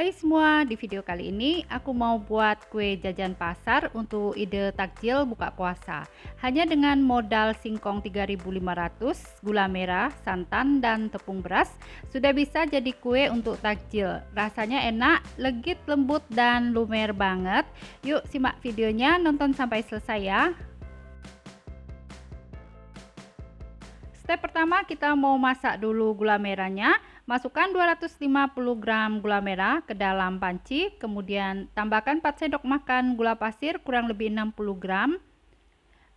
Hai semua, di video kali ini aku mau buat kue jajan pasar untuk ide takjil buka puasa. Hanya dengan modal singkong 3.500, gula merah, santan, dan tepung beras, sudah bisa jadi kue untuk takjil. Rasanya enak, legit, lembut, dan lumer banget. Yuk simak videonya, nonton sampai selesai ya. Step pertama, kita mau masak dulu gula merahnya. Masukkan 250 gram gula merah ke dalam panci, kemudian tambahkan 4 sendok makan gula pasir kurang lebih 60 gram.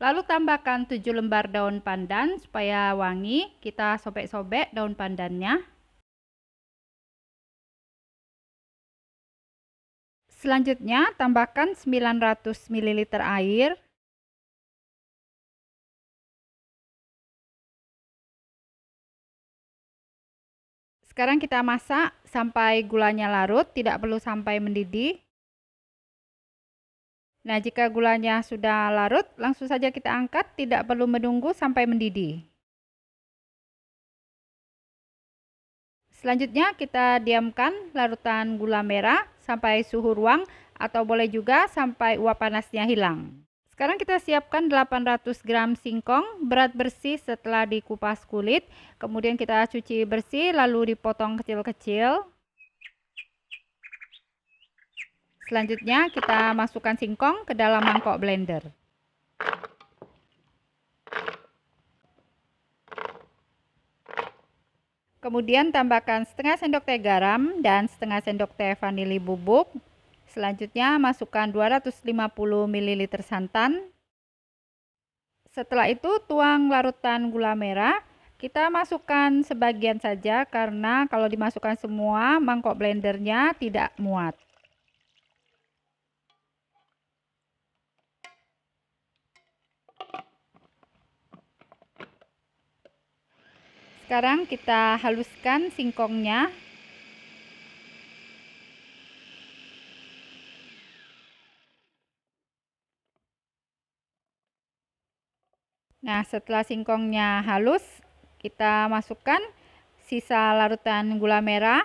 Lalu tambahkan 7 lembar daun pandan supaya wangi. Kita sobek-sobek daun pandannya. Selanjutnya tambahkan 900 ml air. Sekarang kita masak sampai gulanya larut, tidak perlu sampai mendidih. Nah, jika gulanya sudah larut, langsung saja kita angkat, tidak perlu menunggu sampai mendidih. Selanjutnya kita diamkan larutan gula merah sampai suhu ruang atau boleh juga sampai uap panasnya hilang. Sekarang kita siapkan 800 gram singkong berat bersih setelah dikupas kulit. Kemudian kita cuci bersih lalu dipotong kecil-kecil. Selanjutnya kita masukkan singkong ke dalam mangkok blender. Kemudian tambahkan setengah sendok teh garam dan setengah sendok teh vanili bubuk. Selanjutnya masukkan 250 ml santan. Setelah itu tuang larutan gula merah. Kita masukkan sebagian saja karena kalau dimasukkan semua mangkok blendernya tidak muat. Sekarang kita haluskan singkongnya. Nah, setelah singkongnya halus, kita masukkan sisa larutan gula merah.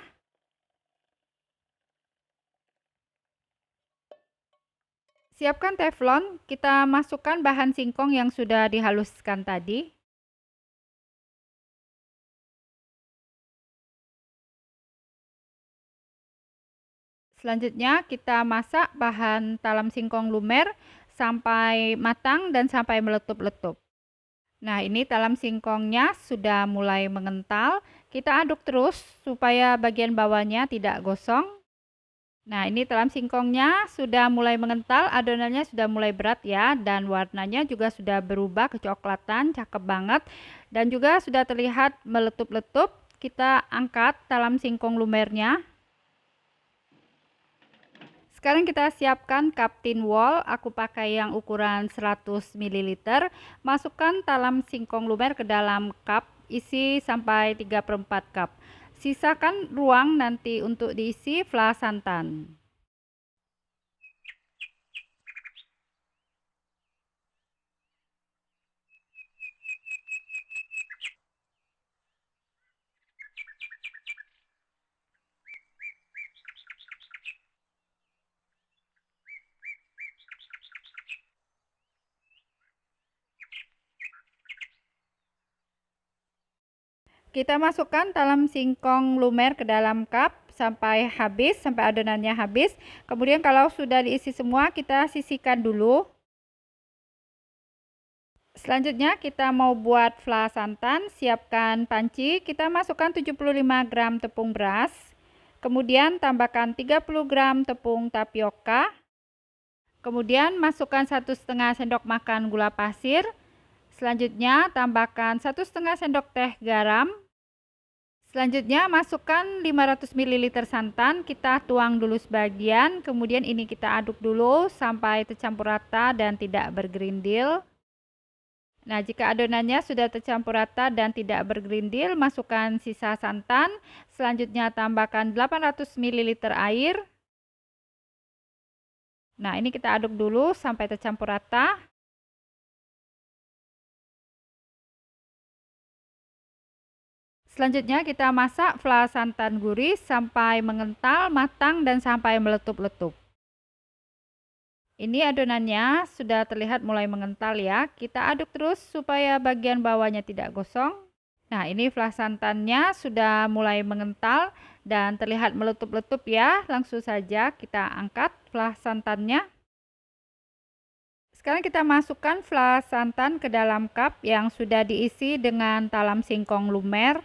Siapkan teflon, kita masukkan bahan singkong yang sudah dihaluskan tadi. Selanjutnya kita masak bahan talam singkong lumer sampai matang dan sampai meletup-letup. Nah, ini talam singkongnya sudah mulai mengental. Kita aduk terus supaya bagian bawahnya tidak gosong. Nah, ini talam singkongnya sudah mulai mengental, adonannya sudah mulai berat ya, dan warnanya juga sudah berubah kecoklatan, cakep banget. Dan juga sudah terlihat meletup-letup. Kita angkat talam singkong lumernya. Sekarang kita siapkan cup tin wall, aku pakai yang ukuran 100 ml. Masukkan talam singkong lumer ke dalam cup, isi sampai 3/4 cup. Sisakan ruang nanti untuk diisi fla santan. Kita masukkan talam singkong lumer ke dalam cup sampai habis, sampai adonannya habis. Kemudian kalau sudah diisi semua, kita sisihkan dulu. Selanjutnya kita mau buat fla santan. Siapkan panci, kita masukkan 75 gram tepung beras. Kemudian tambahkan 30 gram tepung tapioka. Kemudian masukkan 1,5 sendok makan gula pasir. Selanjutnya tambahkan 1,5 sendok teh garam. Selanjutnya masukkan 500 ml santan, kita tuang dulu sebagian, kemudian ini kita aduk dulu sampai tercampur rata dan tidak bergerindil. Nah, jika adonannya sudah tercampur rata dan tidak bergerindil, masukkan sisa santan. Selanjutnya tambahkan 800 ml air. Nah, ini kita aduk dulu sampai tercampur rata. Selanjutnya kita masak fla santan gurih sampai mengental, matang, dan sampai meletup-letup. Ini adonannya sudah terlihat mulai mengental ya. Kita aduk terus supaya bagian bawahnya tidak gosong. Nah, ini fla santannya sudah mulai mengental dan terlihat meletup-letup ya. Langsung saja kita angkat fla santannya. Sekarang kita masukkan fla santan ke dalam cup yang sudah diisi dengan talam singkong lumer.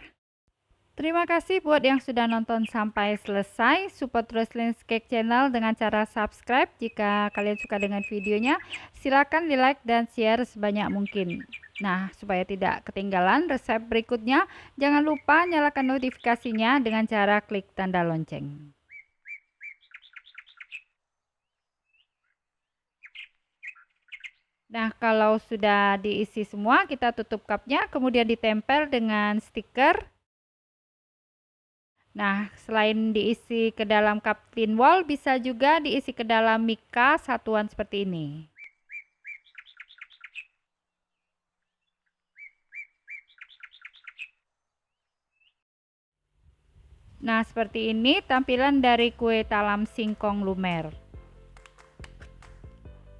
Terima kasih buat yang sudah nonton sampai selesai. Support Roslyn's Cake Channel dengan cara subscribe. Jika kalian suka dengan videonya, silakan di like dan share sebanyak mungkin. Nah, supaya tidak ketinggalan resep berikutnya, jangan lupa nyalakan notifikasinya dengan cara klik tanda lonceng. Nah, kalau sudah diisi semua, kita tutup cupnya, kemudian ditempel dengan stiker. Nah, selain diisi ke dalam cup thin wall, bisa juga diisi ke dalam mika satuan seperti ini. Nah, seperti ini tampilan dari kue talam singkong lumer.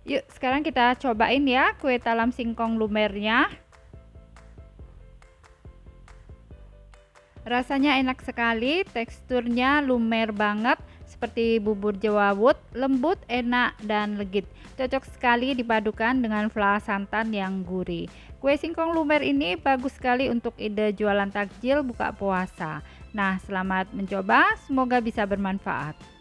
Yuk, sekarang kita cobain ya kue talam singkong lumernya. Rasanya enak sekali, teksturnya lumer banget, seperti bubur jewawut, lembut, enak, dan legit. Cocok sekali dipadukan dengan fla santan yang gurih. Kue singkong lumer ini bagus sekali untuk ide jualan takjil buka puasa. Nah, selamat mencoba, semoga bisa bermanfaat.